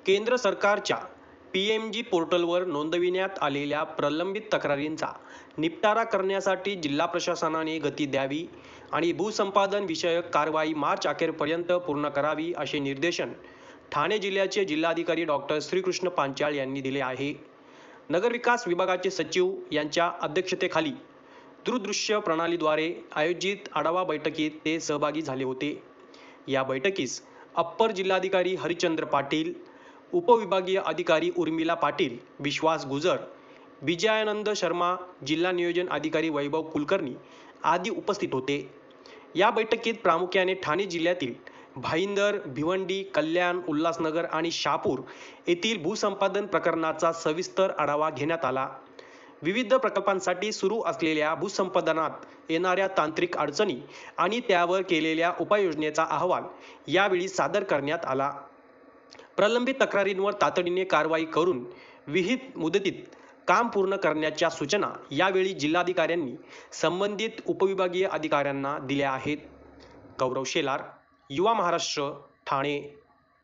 केंद्र सरकारच्या PMG पोर्टलवर नोंदविण्यात आलेल्या प्रलंबित तक्रारींचा निपटारा करण्यासाठी जिल्हा प्रशासनाने गती द्यावी आणि भूसंपादन विषयक कारवाई मार्च अखेरपर्यंत पूर्ण करावी असे निर्देशन ठाणे जिल्ह्याचे जिल्हाधिकारी डॉक्टर श्रीकृष्ण पांचाळ यांनी दिले आहे. नगरविकास विभागाचे सचिव यांच्या अध्यक्षतेखाली दूरदृश्य प्रणालीद्वारे आयोजित आढावा बैठकीत ते सहभागी झाले होते. या बैठकीस अप्पर जिल्हाधिकारी हरिचंद्र पाटील, उपविभागीय अधिकारी उर्मिला पाटील, विश्वास गुजर, विजयानंद शर्मा, जिल्हा नियोजन अधिकारी वैभव कुलकर्णी आदी उपस्थित होते. या बैठकीत प्रामुख्याने ठाणे जिल्ह्यातील भाईंदर, भिवंडी, कल्याण, उल्हासनगर आणि शहापूर येथील भूसंपादन प्रकरणाचा सविस्तर आढावा घेण्यात आला. विविध प्रकल्पांसाठी सुरू असलेल्या भूसंपादनात येणाऱ्या तांत्रिक अडचणी आणि त्यावर केलेल्या उपाययोजनेचा अहवाल यावेळी सादर करण्यात आला. प्रलंबित तक्रारींवर तातडीने कारवाई करून विहित मुदतीत काम पूर्ण करण्याच्या सूचना यावेळी जिल्हाधिकाऱ्यांनी संबंधित उपविभागीय अधिकाऱ्यांना दिल्या आहेत. गौरव शेलार, युवा महाराष्ट्र, ठाणे.